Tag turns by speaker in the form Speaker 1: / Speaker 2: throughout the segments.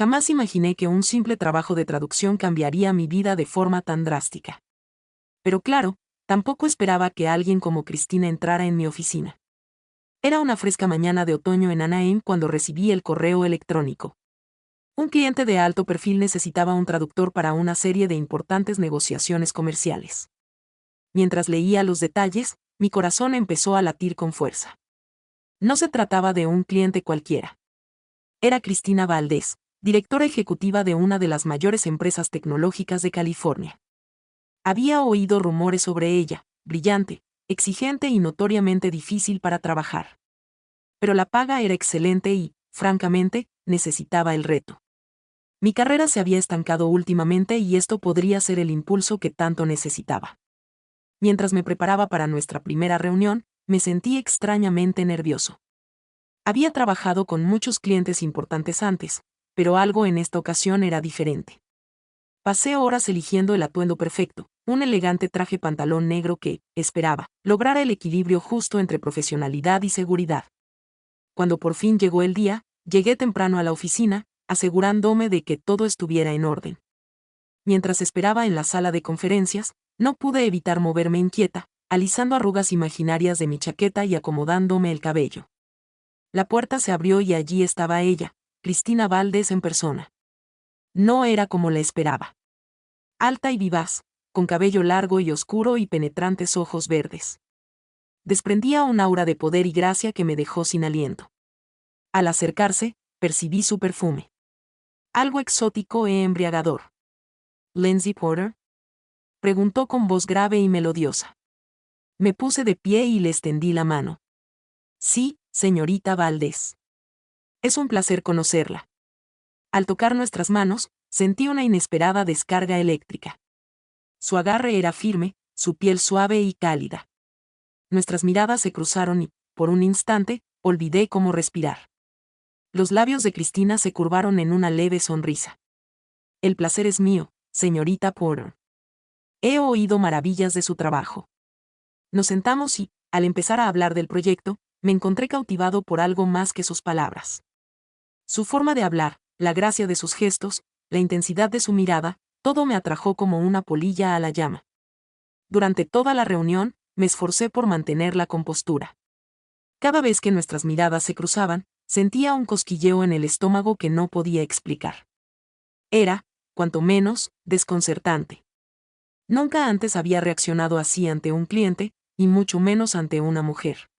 Speaker 1: Jamás imaginé que un simple trabajo de traducción cambiaría mi vida de forma tan drástica. Pero claro, tampoco esperaba que alguien como Cristina entrara en mi oficina. Era una fresca mañana de otoño en Anaheim cuando recibí el correo electrónico. Un cliente de alto perfil necesitaba un traductor para una serie de importantes negociaciones comerciales. Mientras leía los detalles, mi corazón empezó a latir con fuerza. No se trataba de un cliente cualquiera. Era Cristina Valdés, directora ejecutiva de una de las mayores empresas tecnológicas de California. Había oído rumores sobre ella, brillante, exigente y notoriamente difícil para trabajar. Pero la paga era excelente y, francamente, necesitaba el reto. Mi carrera se había estancado últimamente y esto podría ser el impulso que tanto necesitaba. Mientras me preparaba para nuestra primera reunión, me sentí extrañamente nervioso. Había trabajado con muchos clientes importantes antes, pero algo en esta ocasión era diferente. Pasé horas eligiendo el atuendo perfecto, un elegante traje pantalón negro que, esperaba, lograra el equilibrio justo entre profesionalidad y seguridad. Cuando por fin llegó el día, llegué temprano a la oficina, asegurándome de que todo estuviera en orden. Mientras esperaba en la sala de conferencias, no pude evitar moverme inquieta, alisando arrugas imaginarias de mi chaqueta y acomodándome el cabello. La puerta se abrió y allí estaba ella, Cristina Valdés en persona. No era como la esperaba. Alta y vivaz, con cabello largo y oscuro y penetrantes ojos verdes. Desprendía un aura de poder y gracia que me dejó sin aliento. Al acercarse, percibí su perfume. Algo exótico e embriagador. ¿Lindsay Porter?, preguntó con voz grave y melodiosa. Me puse de pie y le extendí la mano. Sí, señorita Valdés. Es un placer conocerla. Al tocar nuestras manos, sentí una inesperada descarga eléctrica. Su agarre era firme, su piel suave y cálida. Nuestras miradas se cruzaron y, por un instante, olvidé cómo respirar. Los labios de Cristina se curvaron en una leve sonrisa. El placer es mío, señorita Porter. He oído maravillas de su trabajo. Nos sentamos y, al empezar a hablar del proyecto, me encontré cautivado por algo más que sus palabras. Su forma de hablar, la gracia de sus gestos, la intensidad de su mirada, todo me atrajo como una polilla a la llama. Durante toda la reunión, me esforcé por mantener la compostura. Cada vez que nuestras miradas se cruzaban, sentía un cosquilleo en el estómago que no podía explicar. Era, cuanto menos, desconcertante. Nunca antes había reaccionado así ante un cliente, y mucho menos ante una mujer.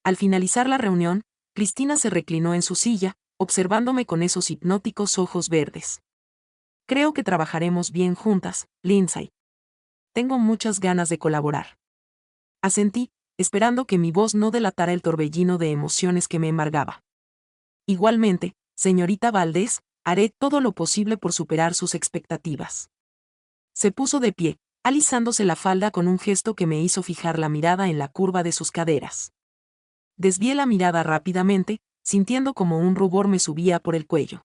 Speaker 1: Al finalizar la reunión, Cristina se reclinó en su silla, observándome con esos hipnóticos ojos verdes. Creo que trabajaremos bien juntas, Lindsay. Tengo muchas ganas de colaborar. Asentí, esperando que mi voz no delatara el torbellino de emociones que me embargaba. Igualmente, señorita Valdés, haré todo lo posible por superar sus expectativas. Se puso de pie, alisándose la falda con un gesto que me hizo fijar la mirada en la curva de sus caderas. Desvié la mirada rápidamente, sintiendo como un rubor me subía por el cuello.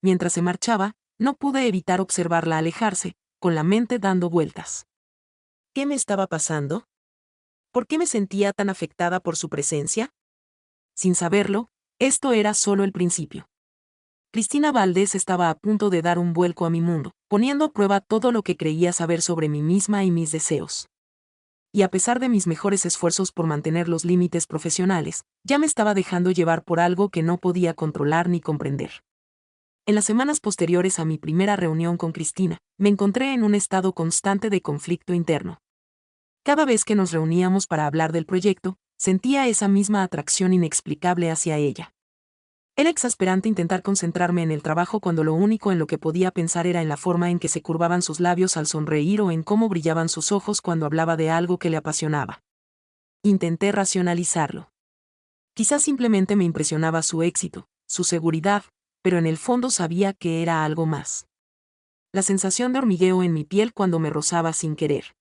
Speaker 1: Mientras se marchaba, no pude evitar observarla alejarse, con la mente dando vueltas. ¿Qué me estaba pasando? ¿Por qué me sentía tan afectada por su presencia? Sin saberlo, esto era solo el principio. Cristina Valdés estaba a punto de dar un vuelco a mi mundo, poniendo a prueba todo lo que creía saber sobre mí misma y mis deseos. Y a pesar de mis mejores esfuerzos por mantener los límites profesionales, ya me estaba dejando llevar por algo que no podía controlar ni comprender. En las semanas posteriores a mi primera reunión con Cristina, me encontré en un estado constante de conflicto interno. Cada vez que nos reuníamos para hablar del proyecto, sentía esa misma atracción inexplicable hacia ella. Era exasperante intentar concentrarme en el trabajo cuando lo único en lo que podía pensar era en la forma en que se curvaban sus labios al sonreír o en cómo brillaban sus ojos cuando hablaba de algo que le apasionaba. Intenté racionalizarlo. Quizás simplemente me impresionaba su éxito, su seguridad, pero en el fondo sabía que era algo más. La sensación de hormigueo en mi piel cuando me rozaba sin querer.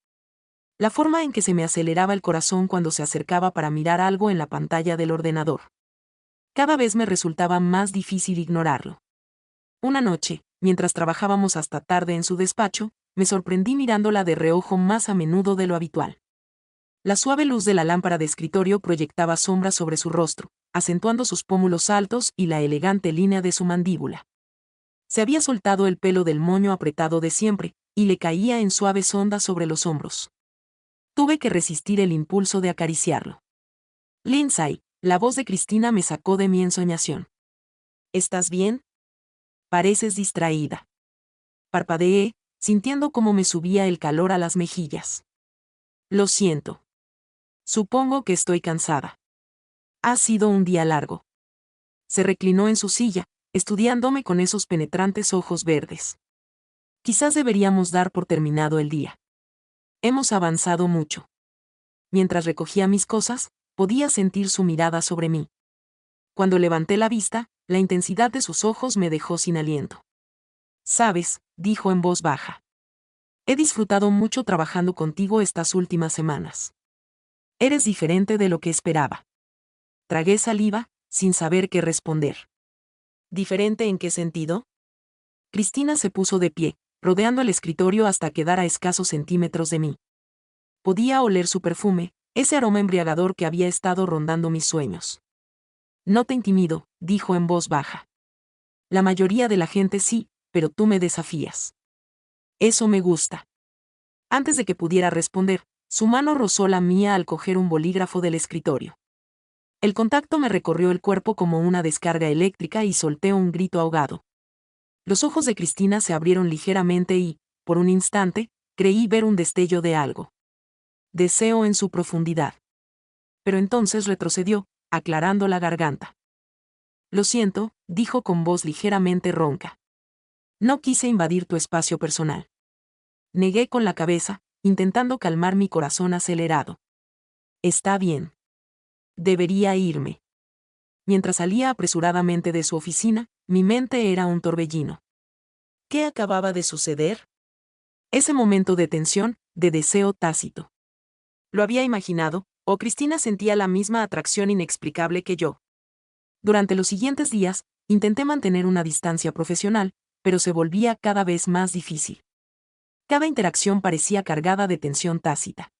Speaker 1: La forma en que se me aceleraba el corazón cuando se acercaba para mirar algo en la pantalla del ordenador. Cada vez me resultaba más difícil ignorarlo. Una noche, mientras trabajábamos hasta tarde en su despacho, me sorprendí mirándola de reojo más a menudo de lo habitual. La suave luz de la lámpara de escritorio proyectaba sombras sobre su rostro, acentuando sus pómulos altos y la elegante línea de su mandíbula. Se había soltado el pelo del moño apretado de siempre, y le caía en suaves ondas sobre los hombros. Tuve que resistir el impulso de acariciarlo. Lindsay, la voz de Cristina me sacó de mi ensoñación. ¿Estás bien? Pareces distraída. Parpadeé, sintiendo cómo me subía el calor a las mejillas. Lo siento. Supongo que estoy cansada. Ha sido un día largo. Se reclinó en su silla, estudiándome con esos penetrantes ojos verdes. Quizás deberíamos dar por terminado el día. Hemos avanzado mucho. Mientras recogía mis cosas, podía sentir su mirada sobre mí. Cuando levanté la vista, la intensidad de sus ojos me dejó sin aliento. Sabes, dijo en voz baja. He disfrutado mucho trabajando contigo estas últimas semanas. Eres diferente de lo que esperaba. Tragué saliva, sin saber qué responder. ¿Diferente en qué sentido? Cristina se puso de pie, rodeando el escritorio hasta quedar a escasos centímetros de mí. Podía oler su perfume, ese aroma embriagador que había estado rondando mis sueños. No te intimido, dijo en voz baja. La mayoría de la gente sí, pero tú me desafías. Eso me gusta. Antes de que pudiera responder, su mano rozó la mía al coger un bolígrafo del escritorio. El contacto me recorrió el cuerpo como una descarga eléctrica y solté un grito ahogado. Los ojos de Cristina se abrieron ligeramente y, por un instante, creí ver un destello de algo. Deseo en su profundidad. Pero entonces retrocedió, aclarando la garganta. Lo siento, dijo con voz ligeramente ronca. No quise invadir tu espacio personal. Negué con la cabeza, intentando calmar mi corazón acelerado. Está bien. Debería irme. Mientras salía apresuradamente de su oficina, mi mente era un torbellino. ¿Qué acababa de suceder? Ese momento de tensión, de deseo tácito. Lo había imaginado, o Cristina sentía la misma atracción inexplicable que yo. Durante los siguientes días, intenté mantener una distancia profesional, pero se volvía cada vez más difícil. Cada interacción parecía cargada de tensión tácita.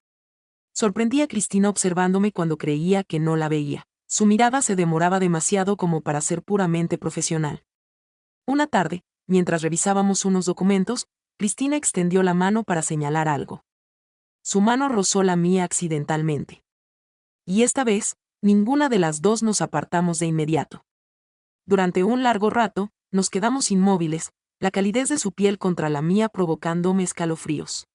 Speaker 1: Sorprendí a Cristina observándome cuando creía que no la veía. Su mirada se demoraba demasiado como para ser puramente profesional. Una tarde, mientras revisábamos unos documentos, Cristina extendió la mano para señalar algo. Su mano rozó la mía accidentalmente. Y esta vez, ninguna de las dos nos apartamos de inmediato. Durante un largo rato, nos quedamos inmóviles, la calidez de su piel contra la mía provocándome escalofríos.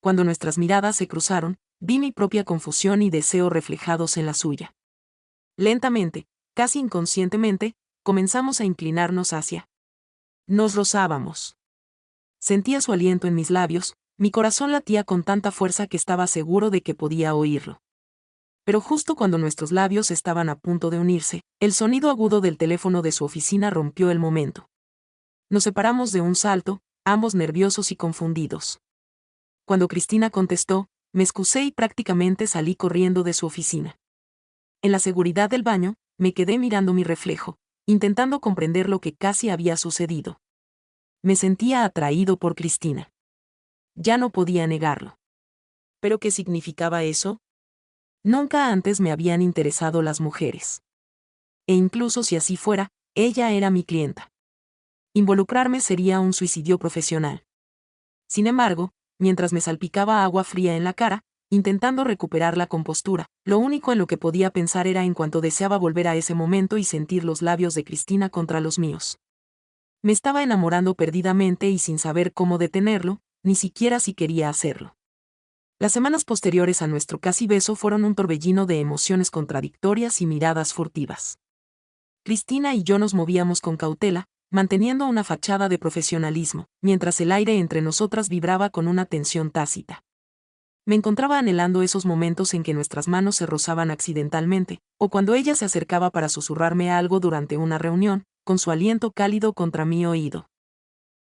Speaker 1: Cuando nuestras miradas se cruzaron, vi mi propia confusión y deseo reflejados en la suya. Lentamente, casi inconscientemente, comenzamos a inclinarnos hacia. Nos rozábamos. Sentía su aliento en mis labios, mi corazón latía con tanta fuerza que estaba seguro de que podía oírlo. Pero justo cuando nuestros labios estaban a punto de unirse, el sonido agudo del teléfono de su oficina rompió el momento. Nos separamos de un salto, ambos nerviosos y confundidos. Cuando Cristina contestó, me excusé y prácticamente salí corriendo de su oficina. En la seguridad del baño, me quedé mirando mi reflejo, intentando comprender lo que casi había sucedido. Me sentía atraído por Cristina. Ya no podía negarlo. ¿Pero qué significaba eso? Nunca antes me habían interesado las mujeres. E incluso si así fuera, ella era mi clienta. Involucrarme sería un suicidio profesional. Sin embargo, mientras me salpicaba agua fría en la cara, intentando recuperar la compostura, lo único en lo que podía pensar era en cuanto deseaba volver a ese momento y sentir los labios de Cristina contra los míos. Me estaba enamorando perdidamente y sin saber cómo detenerlo, ni siquiera si quería hacerlo. Las semanas posteriores a nuestro casi beso fueron un torbellino de emociones contradictorias y miradas furtivas. Cristina y yo nos movíamos con cautela, manteniendo una fachada de profesionalismo, mientras el aire entre nosotras vibraba con una tensión tácita. Me encontraba anhelando esos momentos en que nuestras manos se rozaban accidentalmente, o cuando ella se acercaba para susurrarme algo durante una reunión, con su aliento cálido contra mi oído.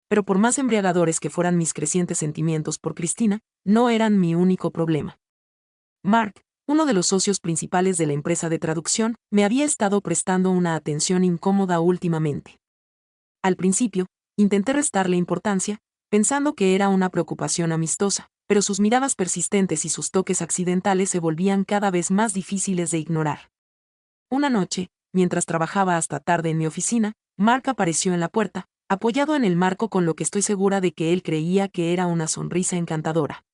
Speaker 1: Pero por más embriagadores que fueran mis crecientes sentimientos por Cristina, no eran mi único problema. Mark, uno de los socios principales de la empresa de traducción, me había estado prestando una atención incómoda últimamente. Al principio, intenté restarle importancia, pensando que era una preocupación amistosa, pero sus miradas persistentes y sus toques accidentales se volvían cada vez más difíciles de ignorar. Una noche, mientras trabajaba hasta tarde en mi oficina, Mark apareció en la puerta, apoyado en el marco con lo que estoy segura de que él creía que era una sonrisa encantadora.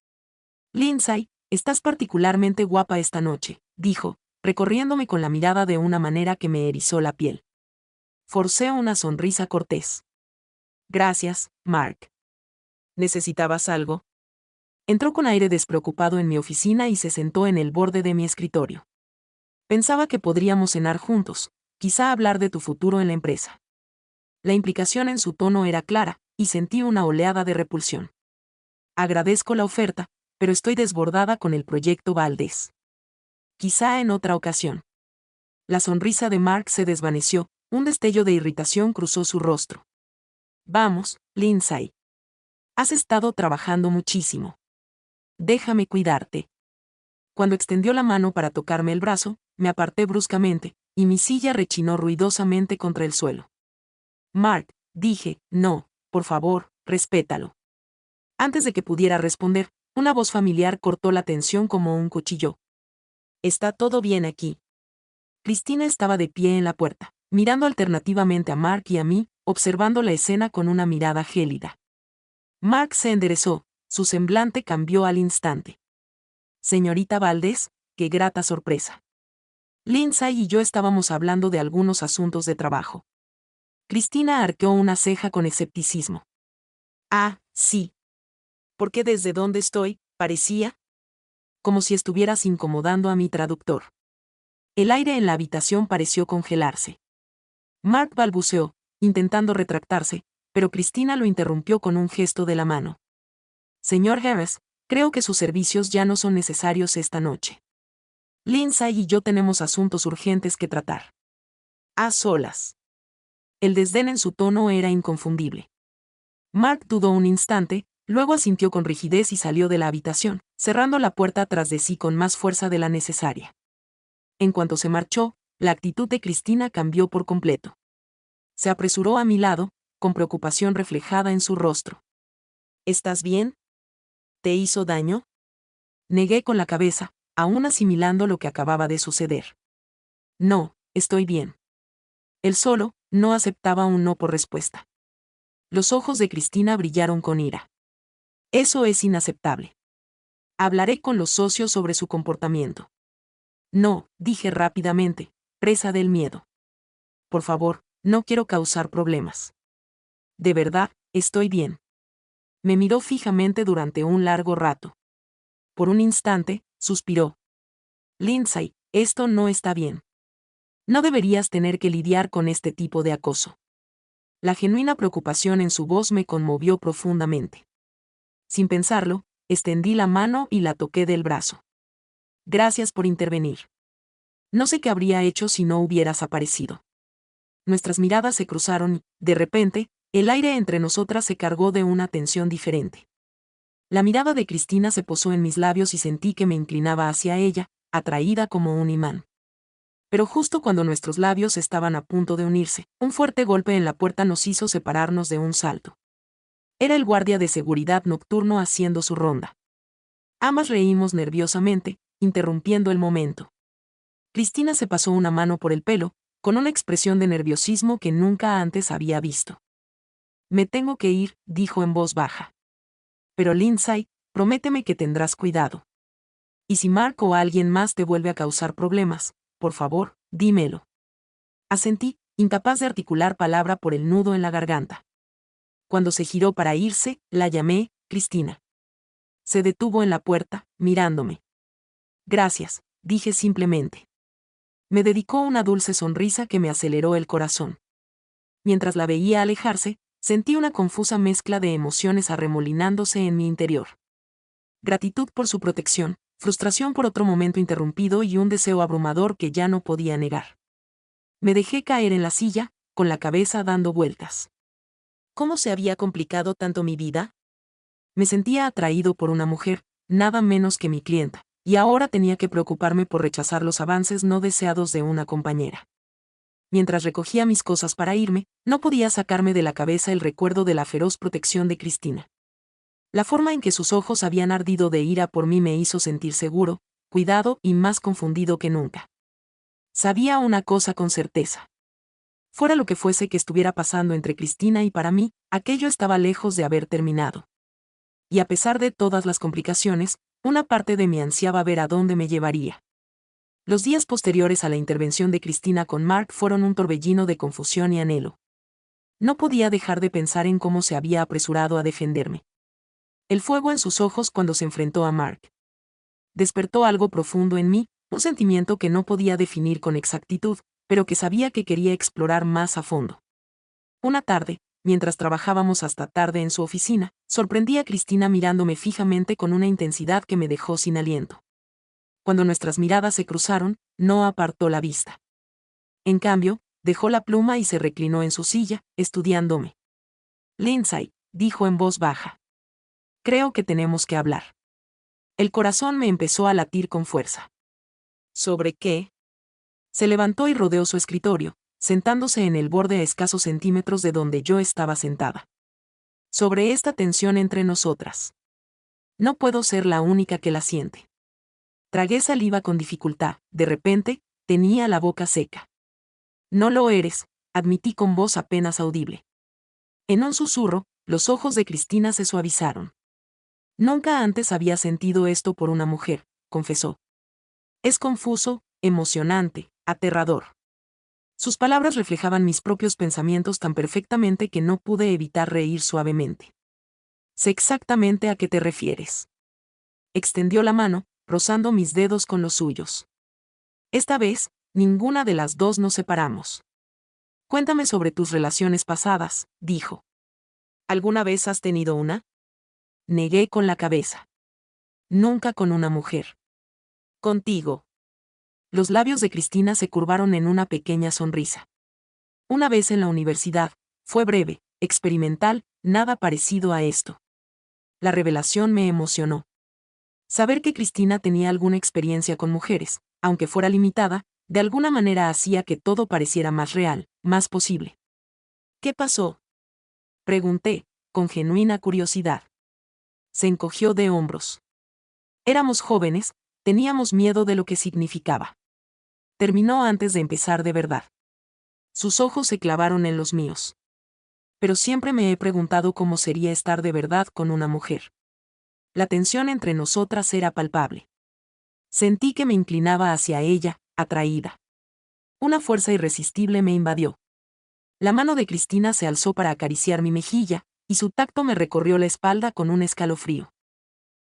Speaker 1: Lindsay, estás particularmente guapa esta noche, dijo, recorriéndome con la mirada de una manera que me erizó la piel. Forcé una sonrisa cortés. Gracias, Mark. ¿Necesitabas algo? Entró con aire despreocupado en mi oficina y se sentó en el borde de mi escritorio. Pensaba que podríamos cenar juntos, quizá hablar de tu futuro en la empresa. La implicación en su tono era clara, y sentí una oleada de repulsión. Agradezco la oferta, pero estoy desbordada con el proyecto Valdés. Quizá en otra ocasión. La sonrisa de Mark se desvaneció, un destello de irritación cruzó su rostro. Vamos, Lindsay. Has estado trabajando muchísimo. Déjame cuidarte. Cuando extendió la mano para tocarme el brazo, me aparté bruscamente, y mi silla rechinó ruidosamente contra el suelo. Mark, dije, no, por favor, respétalo. Antes de que pudiera responder, una voz familiar cortó la tensión como un cuchillo. ¿Está todo bien aquí? Cristina estaba de pie en la puerta, mirando alternativamente a Mark y a mí, observando la escena con una mirada gélida. Mark se enderezó, su semblante cambió al instante. Señorita Valdés, qué grata sorpresa. Lindsay y yo estábamos hablando de algunos asuntos de trabajo. Cristina arqueó una ceja con escepticismo. Ah, sí. Porque desde donde estoy, parecía como si estuvieras incomodando a mi traductor. El aire en la habitación pareció congelarse. Mark balbuceó, intentando retractarse, pero Cristina lo interrumpió con un gesto de la mano. Señor Harris, creo que sus servicios ya no son necesarios esta noche. Lindsay y yo tenemos asuntos urgentes que tratar. A solas. El desdén en su tono era inconfundible. Mark dudó un instante, luego asintió con rigidez y salió de la habitación, cerrando la puerta tras de sí con más fuerza de la necesaria. En cuanto se marchó, la actitud de Cristina cambió por completo. Se apresuró a mi lado, con preocupación reflejada en su rostro. ¿Estás bien? ¿Te hizo daño? Negué con la cabeza, aún asimilando lo que acababa de suceder. No, estoy bien. Él solo no aceptaba un no por respuesta. Los ojos de Cristina brillaron con ira. Eso es inaceptable. Hablaré con los socios sobre su comportamiento. No, dije rápidamente, presa del miedo. Por favor, no quiero causar problemas. De verdad, estoy bien. Me miró fijamente durante un largo rato. Por un instante, suspiró. Lindsay, esto no está bien. No deberías tener que lidiar con este tipo de acoso. La genuina preocupación en su voz me conmovió profundamente. Sin pensarlo, extendí la mano y la toqué del brazo. Gracias por intervenir. No sé qué habría hecho si no hubieras aparecido. Nuestras miradas se cruzaron y, de repente, el aire entre nosotras se cargó de una tensión diferente. La mirada de Cristina se posó en mis labios y sentí que me inclinaba hacia ella, atraída como un imán. Pero justo cuando nuestros labios estaban a punto de unirse, un fuerte golpe en la puerta nos hizo separarnos de un salto. Era el guardia de seguridad nocturno haciendo su ronda. Ambas reímos nerviosamente, interrumpiendo el momento. Cristina se pasó una mano por el pelo, con una expresión de nerviosismo que nunca antes había visto. Me tengo que ir, dijo en voz baja. Pero Lindsay, prométeme que tendrás cuidado. Y si Mark o alguien más te vuelve a causar problemas, por favor, dímelo. Asentí, incapaz de articular palabra por el nudo en la garganta. Cuando se giró para irse, la llamé, Cristina. Se detuvo en la puerta, mirándome. Gracias, dije simplemente. Me dedicó una dulce sonrisa que me aceleró el corazón. Mientras la veía alejarse, sentí una confusa mezcla de emociones arremolinándose en mi interior. Gratitud por su protección, frustración por otro momento interrumpido y un deseo abrumador que ya no podía negar. Me dejé caer en la silla, con la cabeza dando vueltas. ¿Cómo se había complicado tanto mi vida? Me sentía atraído por una mujer, nada menos que mi clienta, y ahora tenía que preocuparme por rechazar los avances no deseados de una compañera. Mientras recogía mis cosas para irme, no podía sacarme de la cabeza el recuerdo de la feroz protección de Cristina. La forma en que sus ojos habían ardido de ira por mí me hizo sentir seguro, cuidado y más confundido que nunca. Sabía una cosa con certeza. Fuera lo que fuese que estuviera pasando entre Cristina y para mí, aquello estaba lejos de haber terminado. Y a pesar de todas las complicaciones, una parte de mí ansiaba ver a dónde me llevaría. Los días posteriores a la intervención de Cristina con Mark fueron un torbellino de confusión y anhelo. No podía dejar de pensar en cómo se había apresurado a defenderme. El fuego en sus ojos cuando se enfrentó a Mark. Despertó algo profundo en mí, un sentimiento que no podía definir con exactitud, pero que sabía que quería explorar más a fondo. Una tarde, mientras trabajábamos hasta tarde en su oficina, sorprendí a Cristina mirándome fijamente con una intensidad que me dejó sin aliento. Cuando nuestras miradas se cruzaron, no apartó la vista. En cambio, dejó la pluma y se reclinó en su silla, estudiándome. Lindsay, dijo en voz baja. Creo que tenemos que hablar. El corazón me empezó a latir con fuerza. ¿Sobre qué? Se levantó y rodeó su escritorio, sentándose en el borde a escasos centímetros de donde yo estaba sentada. Sobre esta tensión entre nosotras. No puedo ser la única que la siente. Tragué saliva con dificultad, de repente, tenía la boca seca. No lo eres, admití con voz apenas audible. En un susurro, los ojos de Cristina se suavizaron. Nunca antes había sentido esto por una mujer, confesó. Es confuso, emocionante, aterrador. Sus palabras reflejaban mis propios pensamientos tan perfectamente que no pude evitar reír suavemente. Sé exactamente a qué te refieres. Extendió la mano, rozando mis dedos con los suyos. Esta vez, ninguna de las dos nos separamos. Cuéntame sobre tus relaciones pasadas, dijo. ¿Alguna vez has tenido una? Negué con la cabeza. Nunca con una mujer. Contigo. Los labios de Cristina se curvaron en una pequeña sonrisa. Una vez en la universidad, fue breve, experimental, nada parecido a esto. La revelación me emocionó. Saber que Cristina tenía alguna experiencia con mujeres, aunque fuera limitada, de alguna manera hacía que todo pareciera más real, más posible. ¿Qué pasó? Pregunté, con genuina curiosidad. Se encogió de hombros. Éramos jóvenes, teníamos miedo de lo que significaba. Terminó antes de empezar de verdad. Sus ojos se clavaron en los míos. Pero siempre me he preguntado cómo sería estar de verdad con una mujer. La tensión entre nosotras era palpable. Sentí que me inclinaba hacia ella, atraída. Una fuerza irresistible me invadió. La mano de Cristina se alzó para acariciar mi mejilla, y su tacto me recorrió la espalda con un escalofrío.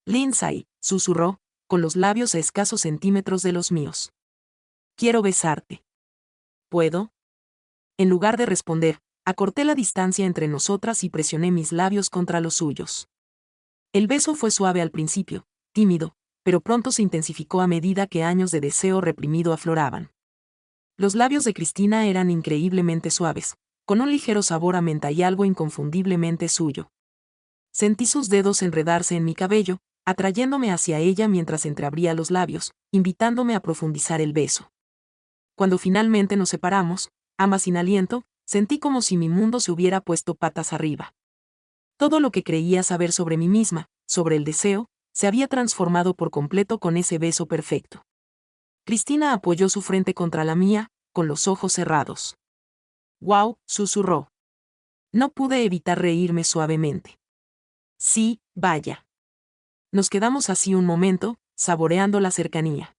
Speaker 1: Lindsay, susurró, con los labios a escasos centímetros de los míos. Quiero besarte. ¿Puedo? En lugar de responder, acorté la distancia entre nosotras y presioné mis labios contra los suyos. El beso fue suave al principio, tímido, pero pronto se intensificó a medida que años de deseo reprimido afloraban. Los labios de Cristina eran increíblemente suaves, con un ligero sabor a menta y algo inconfundiblemente suyo. Sentí sus dedos enredarse en mi cabello, atrayéndome hacia ella mientras entreabría los labios, invitándome a profundizar el beso. Cuando finalmente nos separamos, ambas sin aliento, sentí como si mi mundo se hubiera puesto patas arriba. Todo lo que creía saber sobre mí misma, sobre el deseo, se había transformado por completo con ese beso perfecto. Cristina apoyó su frente contra la mía, con los ojos cerrados. «¡Guau!», susurró. No pude evitar reírme suavemente. Sí, vaya. Nos quedamos así un momento, saboreando la cercanía.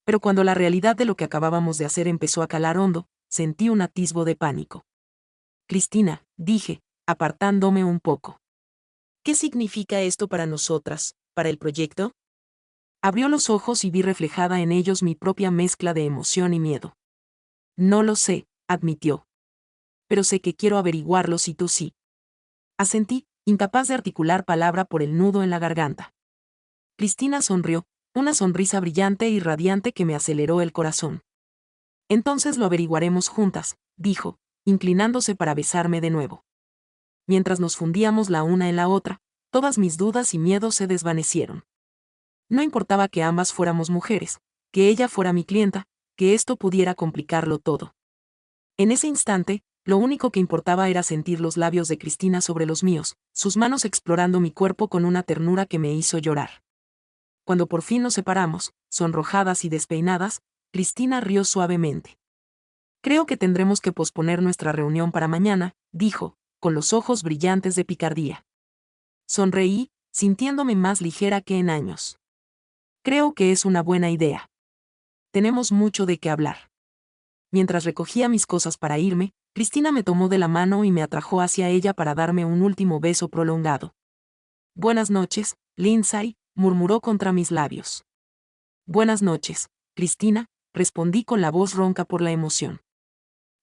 Speaker 1: Pero cuando la realidad de lo que acabábamos de hacer empezó a calar hondo, sentí un atisbo de pánico. Cristina, dije, apartándome un poco. ¿Qué significa esto para nosotras, para el proyecto? Abrió los ojos y vi reflejada en ellos mi propia mezcla de emoción y miedo. No lo sé, admitió. Pero sé que quiero averiguarlo si tú sí. Asentí, incapaz de articular palabra por el nudo en la garganta. Cristina sonrió, una sonrisa brillante y radiante que me aceleró el corazón. Entonces lo averiguaremos juntas, dijo, inclinándose para besarme de nuevo. Mientras nos fundíamos la una en la otra, todas mis dudas y miedos se desvanecieron. No importaba que ambas fuéramos mujeres, que ella fuera mi clienta, que esto pudiera complicarlo todo. En ese instante, lo único que importaba era sentir los labios de Cristina sobre los míos, sus manos explorando mi cuerpo con una ternura que me hizo llorar. Cuando por fin nos separamos, sonrojadas y despeinadas, Cristina rió suavemente. Creo que tendremos que posponer nuestra reunión para mañana, dijo, con los ojos brillantes de picardía. Sonreí, sintiéndome más ligera que en años. Creo que es una buena idea. Tenemos mucho de qué hablar. Mientras recogía mis cosas para irme, Cristina me tomó de la mano y me atrajo hacia ella para darme un último beso prolongado. Buenas noches, Lindsay, murmuró contra mis labios. Buenas noches, Cristina, respondí con la voz ronca por la emoción.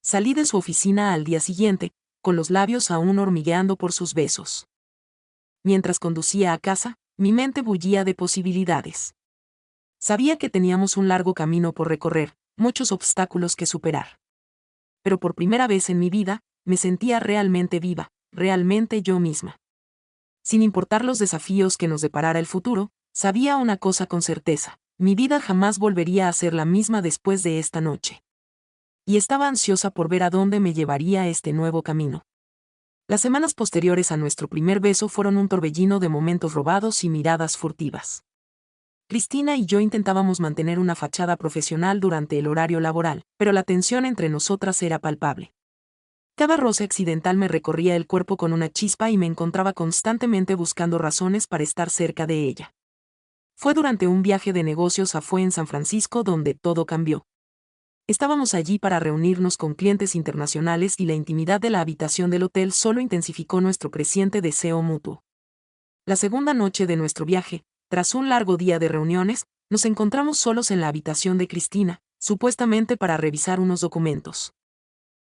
Speaker 1: Salí de su oficina al día siguiente, con los labios aún hormigueando por sus besos. Mientras conducía a casa, mi mente bullía de posibilidades. Sabía que teníamos un largo camino por recorrer, muchos obstáculos que superar. Pero por primera vez en mi vida, me sentía realmente viva, realmente yo misma. Sin importar los desafíos que nos deparara el futuro, sabía una cosa con certeza: mi vida jamás volvería a ser la misma después de esta noche. Y estaba ansiosa por ver a dónde me llevaría este nuevo camino. Las semanas posteriores a nuestro primer beso fueron un torbellino de momentos robados y miradas furtivas. Cristina y yo intentábamos mantener una fachada profesional durante el horario laboral, pero la tensión entre nosotras era palpable. Cada roce accidental me recorría el cuerpo con una chispa y me encontraba constantemente buscando razones para estar cerca de ella. Fue durante un viaje de negocios a Fue en San Francisco donde todo cambió. Estábamos allí para reunirnos con clientes internacionales y la intimidad de la habitación del hotel solo intensificó nuestro creciente deseo mutuo. La segunda noche de nuestro viaje, tras un largo día de reuniones, nos encontramos solos en la habitación de Cristina, supuestamente para revisar unos documentos.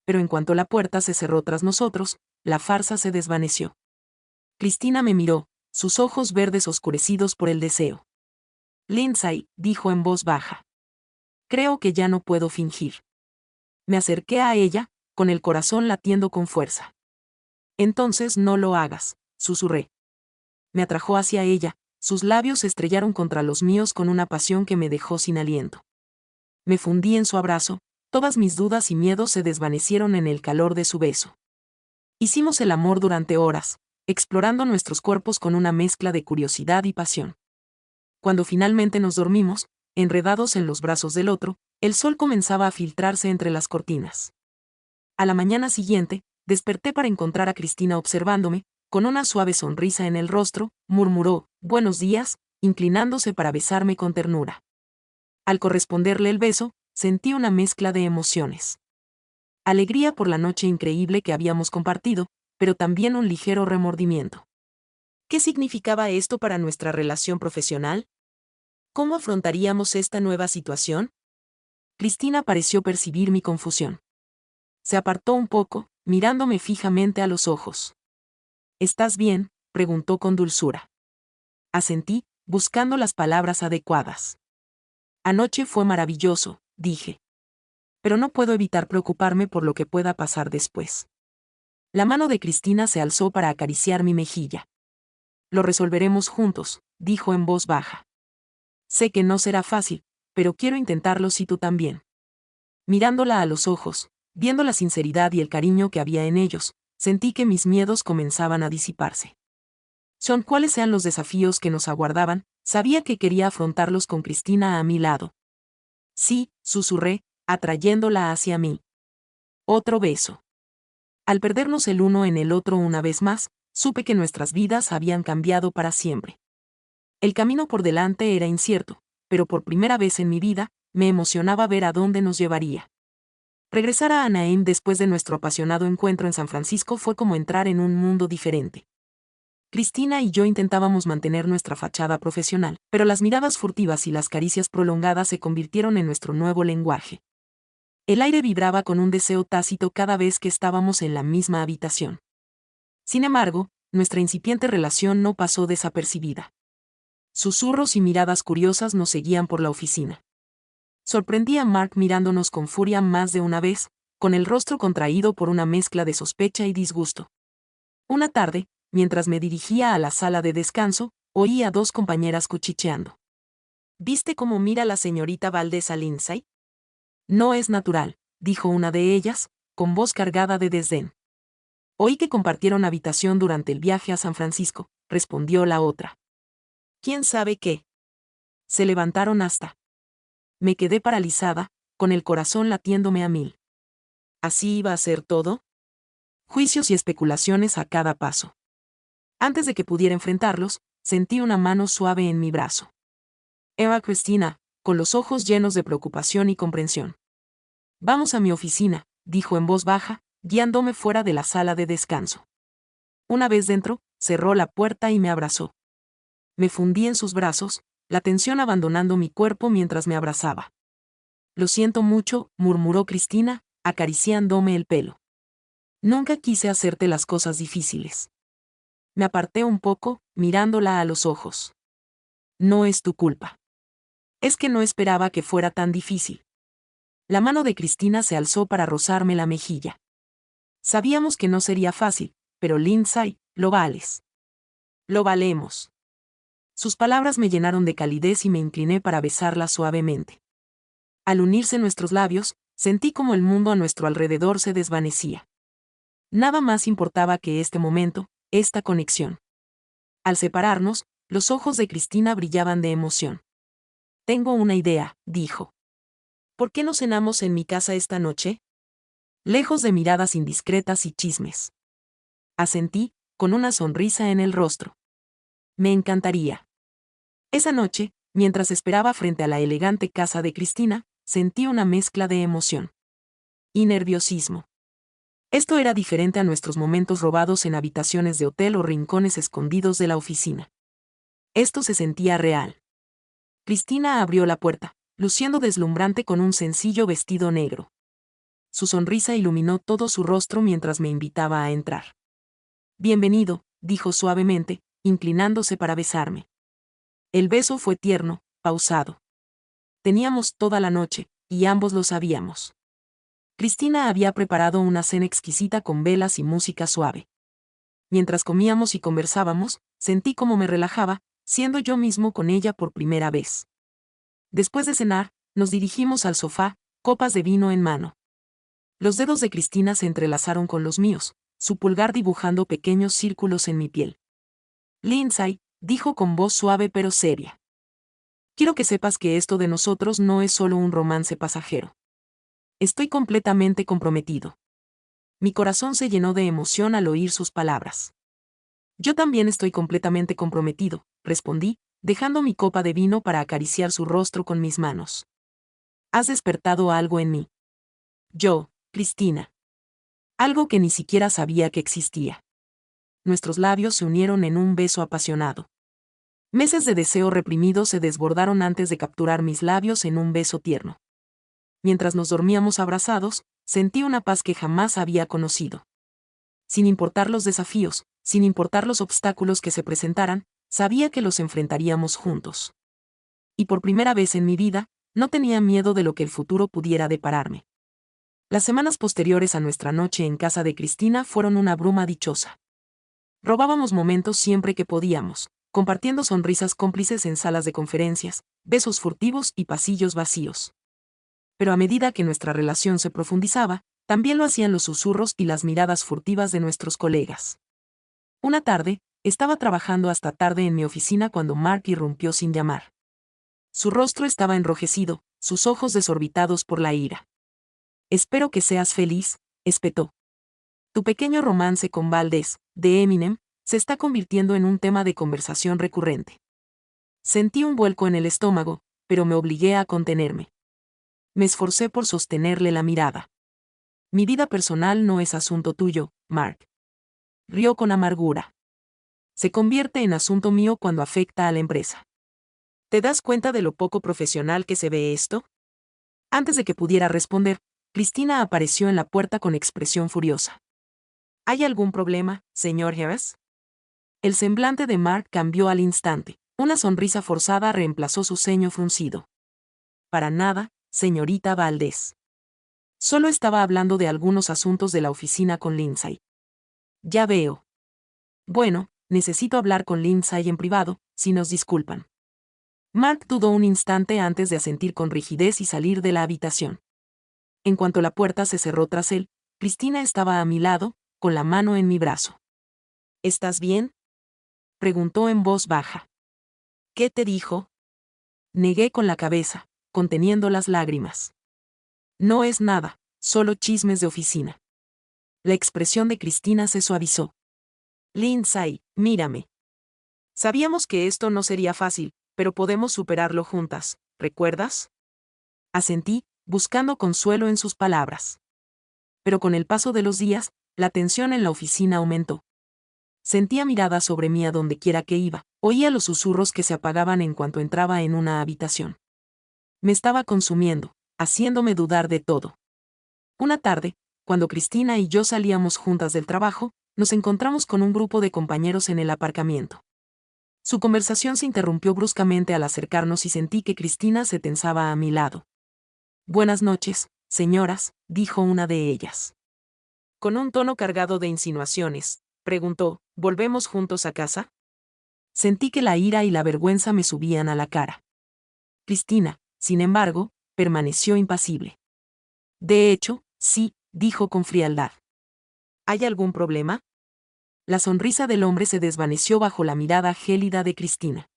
Speaker 1: Pero en cuanto la puerta se cerró tras nosotros, la farsa se desvaneció. Cristina me miró, sus ojos verdes oscurecidos por el deseo. Lindsay, dijo en voz baja. Creo que ya no puedo fingir. Me acerqué a ella, con el corazón latiendo con fuerza. Entonces no lo hagas, susurré. Me atrajo hacia ella, sus labios se estrellaron contra los míos con una pasión que me dejó sin aliento. Me fundí en su abrazo, todas mis dudas y miedos se desvanecieron en el calor de su beso. Hicimos el amor durante horas, explorando nuestros cuerpos con una mezcla de curiosidad y pasión. Cuando finalmente nos dormimos, enredados en los brazos del otro, el sol comenzaba a filtrarse entre las cortinas. A la mañana siguiente, desperté para encontrar a Cristina observándome, con una suave sonrisa en el rostro, murmuró, «Buenos días», inclinándose para besarme con ternura. Al corresponderle el beso, sentí una mezcla de emociones. Alegría por la noche increíble que habíamos compartido, pero también un ligero remordimiento. ¿Qué significaba esto para nuestra relación profesional? ¿Cómo afrontaríamos esta nueva situación? Cristina pareció percibir mi confusión. Se apartó un poco, mirándome fijamente a los ojos. ¿Estás bien?, preguntó con dulzura. Asentí, buscando las palabras adecuadas. Anoche fue maravilloso, dije. Pero no puedo evitar preocuparme por lo que pueda pasar después. La mano de Cristina se alzó para acariciar mi mejilla. Lo resolveremos juntos, dijo en voz baja. Sé que no será fácil, pero quiero intentarlo si tú también. Mirándola a los ojos, viendo la sinceridad y el cariño que había en ellos, sentí que mis miedos comenzaban a disiparse. Son cuáles sean los desafíos que nos aguardaban, sabía que quería afrontarlos con Cristina a mi lado. Sí, susurré, atrayéndola hacia mí. Otro beso. Al perdernos el uno en el otro una vez más, supe que nuestras vidas habían cambiado para siempre. El camino por delante era incierto, pero por primera vez en mi vida, me emocionaba ver a dónde nos llevaría. Regresar a Anaheim después de nuestro apasionado encuentro en San Francisco fue como entrar en un mundo diferente. Cristina y yo intentábamos mantener nuestra fachada profesional, pero las miradas furtivas y las caricias prolongadas se convirtieron en nuestro nuevo lenguaje. El aire vibraba con un deseo tácito cada vez que estábamos en la misma habitación. Sin embargo, nuestra incipiente relación no pasó desapercibida. Susurros y miradas curiosas nos seguían por la oficina. Sorprendí a Mark mirándonos con furia más de una vez, con el rostro contraído por una mezcla de sospecha y disgusto. Una tarde, mientras me dirigía a la sala de descanso, oí a dos compañeras cuchicheando. ¿Viste cómo mira la señorita Valdés a Lindsay? No es natural, dijo una de ellas, con voz cargada de desdén. Oí que compartieron habitación durante el viaje a San Francisco, respondió la otra. ¿Quién sabe qué? Se levantaron hasta. Me quedé paralizada, con el corazón latiéndome a mil. ¿Así iba a ser todo? Juicios y especulaciones a cada paso. Antes de que pudiera enfrentarlos, sentí una mano suave en mi brazo. Era Cristina, con los ojos llenos de preocupación y comprensión. Vamos a mi oficina, dijo en voz baja, guiándome fuera de la sala de descanso. Una vez dentro, cerró la puerta y me abrazó. Me fundí en sus brazos, la tensión abandonando mi cuerpo mientras me abrazaba. Lo siento mucho, murmuró Cristina, acariciándome el pelo. Nunca quise hacerte las cosas difíciles. Me aparté un poco, mirándola a los ojos. No es tu culpa. Es que no esperaba que fuera tan difícil. La mano de Cristina se alzó para rozarme la mejilla. Sabíamos que no sería fácil, pero Lindsay, lo vales. Lo valemos. Sus palabras me llenaron de calidez y me incliné para besarla suavemente. Al unirse nuestros labios, sentí como el mundo a nuestro alrededor se desvanecía. Nada más importaba que este momento, esta conexión. Al separarnos, los ojos de Cristina brillaban de emoción. Tengo una idea, dijo. ¿Por qué no cenamos en mi casa esta noche? Lejos de miradas indiscretas y chismes. Asentí, con una sonrisa en el rostro. Me encantaría. Esa noche, mientras esperaba frente a la elegante casa de Cristina, sentí una mezcla de emoción y nerviosismo. Esto era diferente a nuestros momentos robados en habitaciones de hotel o rincones escondidos de la oficina. Esto se sentía real. Cristina abrió la puerta, luciendo deslumbrante con un sencillo vestido negro. Su sonrisa iluminó todo su rostro mientras me invitaba a entrar. Bienvenido, dijo suavemente, inclinándose para besarme. El beso fue tierno, pausado. Teníamos toda la noche, y ambos lo sabíamos. Cristina había preparado una cena exquisita con velas y música suave. Mientras comíamos y conversábamos, sentí cómo me relajaba, siendo yo mismo con ella por primera vez. Después de cenar, nos dirigimos al sofá, copas de vino en mano. Los dedos de Cristina se entrelazaron con los míos, su pulgar dibujando pequeños círculos en mi piel. Lindsay, dijo con voz suave pero seria. Quiero que sepas que esto de nosotros no es solo un romance pasajero. Estoy completamente comprometido. Mi corazón se llenó de emoción al oír sus palabras. Yo también estoy completamente comprometido, respondí, dejando mi copa de vino para acariciar su rostro con mis manos. Has despertado algo en mí. Yo, Cristina. Algo que ni siquiera sabía que existía. Nuestros labios se unieron en un beso apasionado. Meses de deseo reprimido se desbordaron antes de capturar mis labios en un beso tierno. Mientras nos dormíamos abrazados, sentí una paz que jamás había conocido. Sin importar los desafíos, sin importar los obstáculos que se presentaran, sabía que los enfrentaríamos juntos. Y por primera vez en mi vida, no tenía miedo de lo que el futuro pudiera depararme. Las semanas posteriores a nuestra noche en casa de Cristina fueron una bruma dichosa. Robábamos momentos siempre que podíamos, compartiendo sonrisas cómplices en salas de conferencias, besos furtivos y pasillos vacíos. Pero a medida que nuestra relación se profundizaba, también lo hacían los susurros y las miradas furtivas de nuestros colegas. Una tarde, estaba trabajando hasta tarde en mi oficina cuando Mark irrumpió sin llamar. Su rostro estaba enrojecido, sus ojos desorbitados por la ira. Espero que seas feliz, espetó. Tu pequeño romance con Valdés, de Eminem, se está convirtiendo en un tema de conversación recurrente. Sentí un vuelco en el estómago, pero me obligué a contenerme. Me esforcé por sostenerle la mirada. Mi vida personal no es asunto tuyo, Mark. Rió con amargura. Se convierte en asunto mío cuando afecta a la empresa. ¿Te das cuenta de lo poco profesional que se ve esto? Antes de que pudiera responder, Cristina apareció en la puerta con expresión furiosa. ¿Hay algún problema, señor Harris? El semblante de Mark cambió al instante. Una sonrisa forzada reemplazó su ceño fruncido. Para nada, señorita Valdés. Solo estaba hablando de algunos asuntos de la oficina con Lindsay. Ya veo. Bueno, necesito hablar con Lindsay en privado, si nos disculpan. Mark dudó un instante antes de asentir con rigidez y salir de la habitación. En cuanto la puerta se cerró tras él, Cristina estaba a mi lado, con la mano en mi brazo. ¿Estás bien?, preguntó en voz baja. ¿Qué te dijo? Negué con la cabeza, conteniendo las lágrimas. No es nada, solo chismes de oficina. La expresión de Cristina se suavizó. Lindsay, mírame. Sabíamos que esto no sería fácil, pero podemos superarlo juntas, ¿recuerdas? Asentí, buscando consuelo en sus palabras. Pero con el paso de los días, la tensión en la oficina aumentó. Sentía miradas sobre mí a donde quiera que iba, oía los susurros que se apagaban en cuanto entraba en una habitación. Me estaba consumiendo, haciéndome dudar de todo. Una tarde, cuando Cristina y yo salíamos juntas del trabajo, nos encontramos con un grupo de compañeros en el aparcamiento. Su conversación se interrumpió bruscamente al acercarnos y sentí que Cristina se tensaba a mi lado. Buenas noches, señoras, dijo una de ellas. Con un tono cargado de insinuaciones, preguntó, ¿volvemos juntos a casa? Sentí que la ira y la vergüenza me subían a la cara. Cristina, sin embargo, permaneció impasible. De hecho, sí, dijo con frialdad. ¿Hay algún problema? La sonrisa del hombre se desvaneció bajo la mirada gélida de Cristina.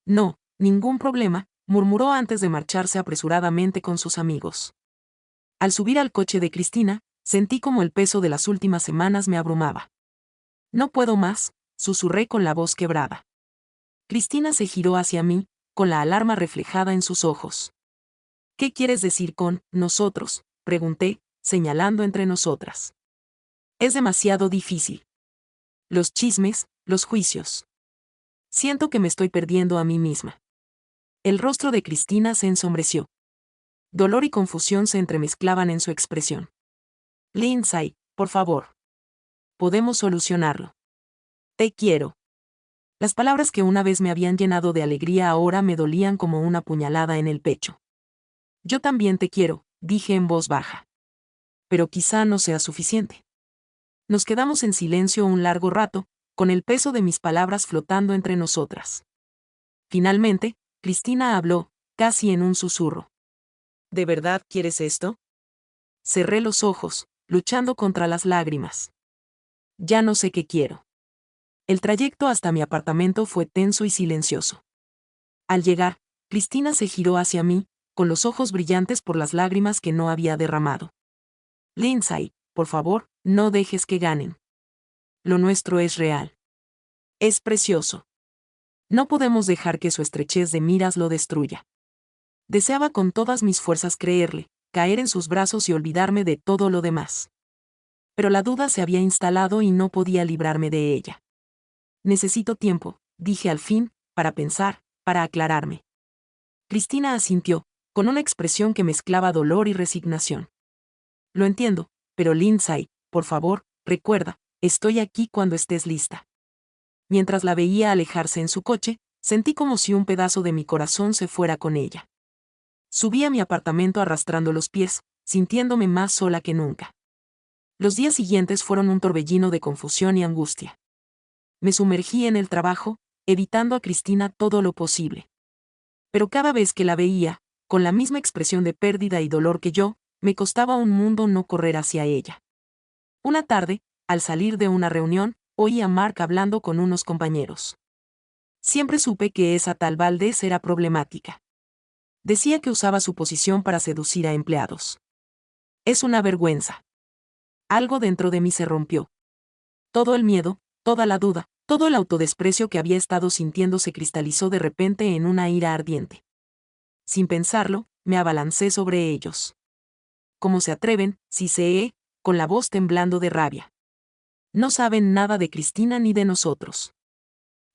Speaker 1: No, ningún problema, murmuró antes de marcharse apresuradamente con sus amigos. Al subir al coche de Cristina, sentí como el peso de las últimas semanas me abrumaba. No puedo más, susurré con la voz quebrada. Cristina se giró hacia mí, con la alarma reflejada en sus ojos. ¿Qué quieres decir con nosotros?, pregunté, señalando entre nosotras. Es demasiado difícil. Los chismes, los juicios. Siento que me estoy perdiendo a mí misma. El rostro de Cristina se ensombreció. Dolor y confusión se entremezclaban en su expresión. Lindsay, por favor. Podemos solucionarlo. Te quiero. Las palabras que una vez me habían llenado de alegría ahora me dolían como una puñalada en el pecho. Yo también te quiero, dije en voz baja. Pero quizá no sea suficiente. Nos quedamos en silencio un largo rato, con el peso de mis palabras flotando entre nosotras. Finalmente, Cristina habló, casi en un susurro. ¿De verdad quieres esto? Cerré los ojos, luchando contra las lágrimas. Ya no sé qué quiero. El trayecto hasta mi apartamento fue tenso y silencioso. Al llegar, Cristina se giró hacia mí, con los ojos brillantes por las lágrimas que no había derramado. Lindsay, por favor, no dejes que ganen. Lo nuestro es real. Es precioso. No podemos dejar que su estrechez de miras lo destruya. Deseaba con todas mis fuerzas creerle, caer en sus brazos y olvidarme de todo lo demás. Pero la duda se había instalado y no podía librarme de ella. Necesito tiempo, dije al fin, para pensar, para aclararme. Cristina asintió, con una expresión que mezclaba dolor y resignación. Lo entiendo, pero Lindsay, por favor, recuerda, estoy aquí cuando estés lista. Mientras la veía alejarse en su coche, sentí como si un pedazo de mi corazón se fuera con ella. Subí a mi apartamento arrastrando los pies, sintiéndome más sola que nunca. Los días siguientes fueron un torbellino de confusión y angustia. Me sumergí en el trabajo, evitando a Cristina todo lo posible. Pero cada vez que la veía, con la misma expresión de pérdida y dolor que yo, me costaba un mundo no correr hacia ella. Una tarde, al salir de una reunión, oí a Mark hablando con unos compañeros. Siempre supe que esa tal Valdés era problemática. Decía que usaba su posición para seducir a empleados. Es una vergüenza. Algo dentro de mí se rompió. Todo el miedo, toda la duda, todo el autodesprecio que había estado sintiendo se cristalizó de repente en una ira ardiente. Sin pensarlo, me abalancé sobre ellos. ¿Cómo se atreven?, siseé, con la voz temblando de rabia. No saben nada de Cristina ni de nosotros.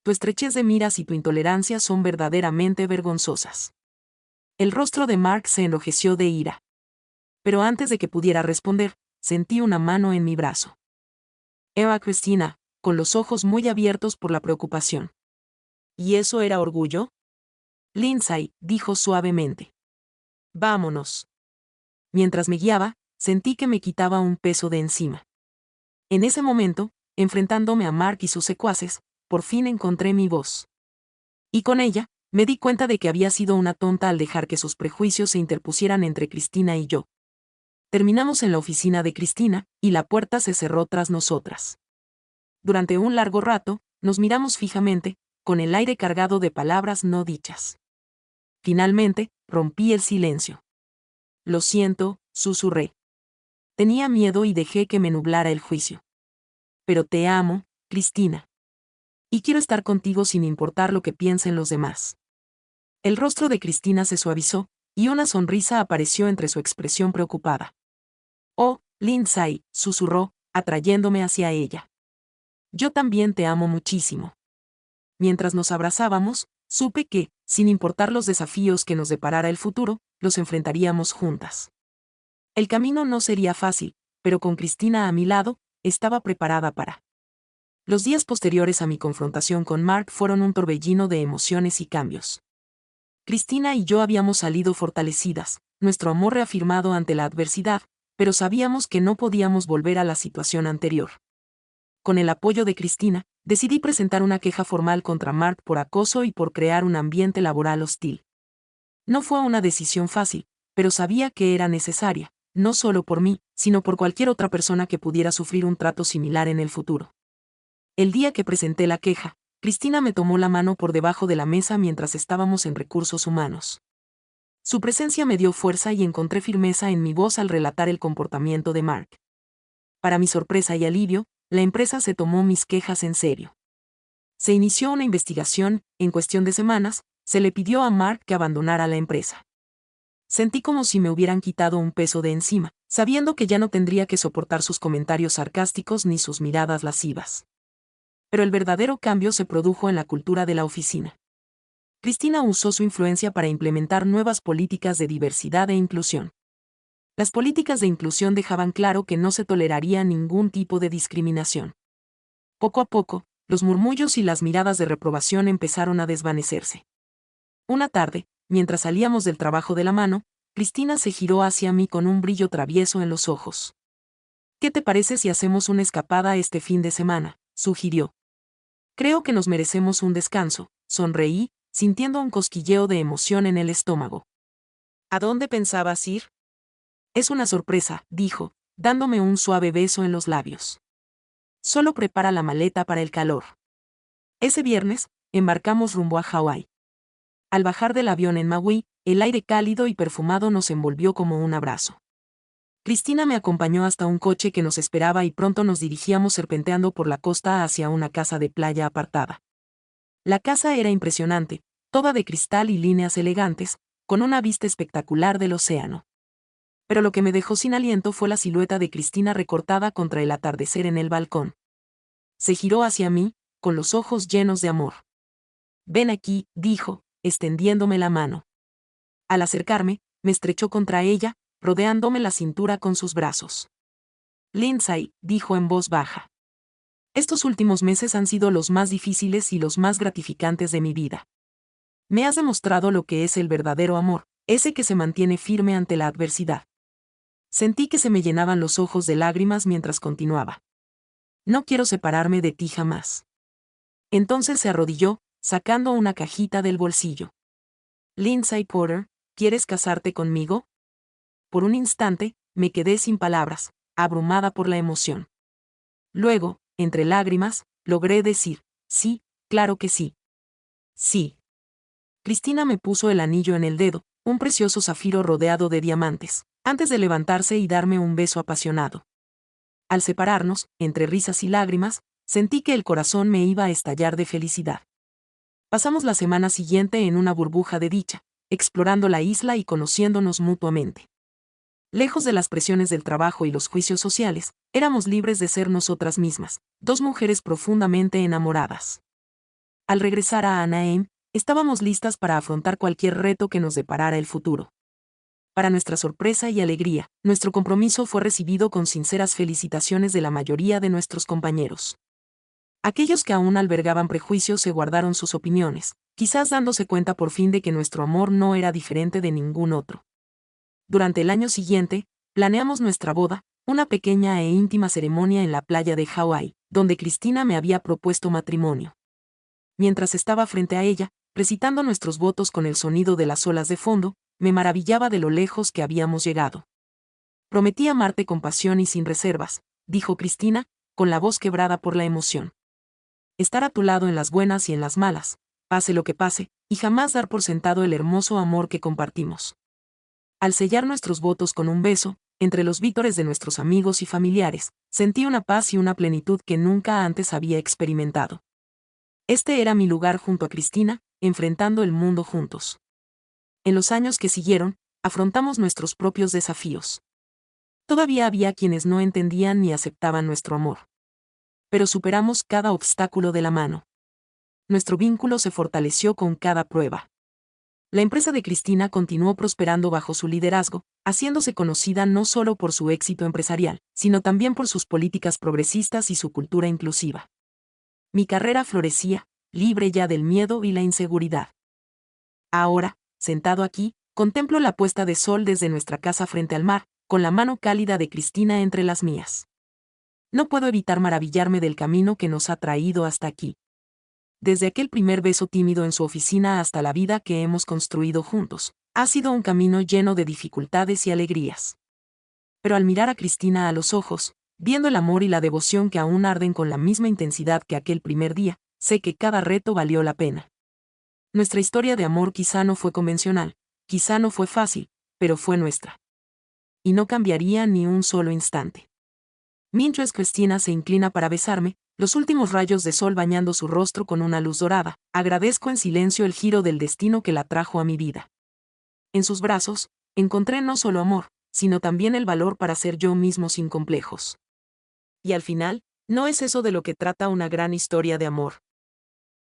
Speaker 1: Tu estrechez de miras y tu intolerancia son verdaderamente vergonzosas. El rostro de Mark se enrojeció de ira. Pero antes de que pudiera responder, sentí una mano en mi brazo. Era Cristina, con los ojos muy abiertos por la preocupación. ¿Y eso era orgullo? Lindsay, dijo suavemente. Vámonos. Mientras me guiaba, sentí que me quitaba un peso de encima. En ese momento, enfrentándome a Mark y sus secuaces, por fin encontré mi voz. Y con ella, me di cuenta de que había sido una tonta al dejar que sus prejuicios se interpusieran entre Cristina y yo. Terminamos en la oficina de Cristina, y la puerta se cerró tras nosotras. Durante un largo rato, nos miramos fijamente, con el aire cargado de palabras no dichas. Finalmente, rompí el silencio. Lo siento, susurré. tenía miedo y dejé que me nublara el juicio. Pero te amo, Cristina. Y quiero estar contigo sin importar lo que piensen los demás. El rostro de Cristina se suavizó, y una sonrisa apareció entre su expresión preocupada. Oh, Lindsay, susurró, atrayéndome hacia ella. Yo también te amo muchísimo. Mientras nos abrazábamos, supe que, sin importar los desafíos que nos deparara el futuro, los enfrentaríamos juntas. El camino no sería fácil, pero con Cristina a mi lado, estaba preparada para. Los días posteriores a mi confrontación con Mark fueron un torbellino de emociones y cambios. Cristina y yo habíamos salido fortalecidas, nuestro amor reafirmado ante la adversidad, pero sabíamos que no podíamos volver a la situación anterior. Con el apoyo de Cristina, decidí presentar una queja formal contra Mark por acoso y por crear un ambiente laboral hostil. No fue una decisión fácil, pero sabía que era necesaria, no solo por mí, sino por cualquier otra persona que pudiera sufrir un trato similar en el futuro. El día que presenté la queja, Cristina me tomó la mano por debajo de la mesa mientras estábamos en recursos humanos. Su presencia me dio fuerza y encontré firmeza en mi voz al relatar el comportamiento de Mark. Para mi sorpresa y alivio, la empresa se tomó mis quejas en serio. Se inició una investigación, en cuestión de semanas, se le pidió a Mark que abandonara la empresa. Sentí como si me hubieran quitado un peso de encima, sabiendo que ya no tendría que soportar sus comentarios sarcásticos ni sus miradas lascivas. Pero el verdadero cambio se produjo en la cultura de la oficina. Cristina usó su influencia para implementar nuevas políticas de diversidad e inclusión. Las políticas de inclusión dejaban claro que no se toleraría ningún tipo de discriminación. Poco a poco, los murmullos y las miradas de reprobación empezaron a desvanecerse. Una tarde, mientras salíamos del trabajo de la mano, Cristina se giró hacia mí con un brillo travieso en los ojos. ¿Qué te parece si hacemos una escapada este fin de semana?, sugirió. Creo que nos merecemos un descanso, sonreí, sintiendo un cosquilleo de emoción en el estómago. ¿A dónde pensabas ir? Es una sorpresa, dijo, dándome un suave beso en los labios. Solo prepara la maleta para el calor. Ese viernes, embarcamos rumbo a Hawái. Al bajar del avión en Maui, el aire cálido y perfumado nos envolvió como un abrazo. Cristina me acompañó hasta un coche que nos esperaba y pronto nos dirigíamos serpenteando por la costa hacia una casa de playa apartada. La casa era impresionante, toda de cristal y líneas elegantes, con una vista espectacular del océano. Pero lo que me dejó sin aliento fue la silueta de Cristina recortada contra el atardecer en el balcón. Se giró hacia mí, con los ojos llenos de amor. Ven aquí, dijo, extendiéndome la mano. Al acercarme, me estrechó contra ella, rodeándome la cintura con sus brazos. Lindsay, dijo en voz baja. Estos últimos meses han sido los más difíciles y los más gratificantes de mi vida. Me has demostrado lo que es el verdadero amor, ese que se mantiene firme ante la adversidad. Sentí que se me llenaban los ojos de lágrimas mientras continuaba. No quiero separarme de ti jamás. Entonces se arrodilló, sacando una cajita del bolsillo. Lindsay Porter, ¿quieres casarte conmigo? Por un instante, me quedé sin palabras, abrumada por la emoción. Luego, entre lágrimas, logré decir, sí, claro que sí. Sí. Cristina me puso el anillo en el dedo, un precioso zafiro rodeado de diamantes, antes de levantarse y darme un beso apasionado. Al separarnos, entre risas y lágrimas, sentí que el corazón me iba a estallar de felicidad. Pasamos la semana siguiente en una burbuja de dicha, explorando la isla y conociéndonos mutuamente. Lejos de las presiones del trabajo y los juicios sociales, éramos libres de ser nosotras mismas, dos mujeres profundamente enamoradas. Al regresar a Anaheim, estábamos listas para afrontar cualquier reto que nos deparara el futuro. Para nuestra sorpresa y alegría, nuestro compromiso fue recibido con sinceras felicitaciones de la mayoría de nuestros compañeros. Aquellos que aún albergaban prejuicios se guardaron sus opiniones, quizás dándose cuenta por fin de que nuestro amor no era diferente de ningún otro. Durante el año siguiente, planeamos nuestra boda, una pequeña e íntima ceremonia en la playa de Hawái, donde Cristina me había propuesto matrimonio. Mientras estaba frente a ella, recitando nuestros votos con el sonido de las olas de fondo, me maravillaba de lo lejos que habíamos llegado. Prometí amarte con pasión y sin reservas, dijo Cristina, con la voz quebrada por la emoción. Estar a tu lado en las buenas y en las malas, pase lo que pase, y jamás dar por sentado el hermoso amor que compartimos. Al sellar nuestros votos con un beso, entre los vítores de nuestros amigos y familiares, sentí una paz y una plenitud que nunca antes había experimentado. Este era mi lugar junto a Cristina, enfrentando el mundo juntos. En los años que siguieron, afrontamos nuestros propios desafíos. Todavía había quienes no entendían ni aceptaban nuestro amor. Pero superamos cada obstáculo de la mano. Nuestro vínculo se fortaleció con cada prueba. La empresa de Cristina continuó prosperando bajo su liderazgo, haciéndose conocida no solo por su éxito empresarial, sino también por sus políticas progresistas y su cultura inclusiva. Mi carrera florecía, libre ya del miedo y la inseguridad. Ahora, sentado aquí, contemplo la puesta de sol desde nuestra casa frente al mar, con la mano cálida de Cristina entre las mías. No puedo evitar maravillarme del camino que nos ha traído hasta aquí. Desde aquel primer beso tímido en su oficina hasta la vida que hemos construido juntos, ha sido un camino lleno de dificultades y alegrías. Pero al mirar a Cristina a los ojos, viendo el amor y la devoción que aún arden con la misma intensidad que aquel primer día, sé que cada reto valió la pena. Nuestra historia de amor quizá no fue convencional, quizá no fue fácil, pero fue nuestra. Y no cambiaría ni un solo instante. Mientras Cristina se inclina para besarme, los últimos rayos de sol bañando su rostro con una luz dorada, agradezco en silencio el giro del destino que la trajo a mi vida. En sus brazos, encontré no solo amor, sino también el valor para ser yo mismo sin complejos. Y al final, no es eso de lo que trata una gran historia de amor.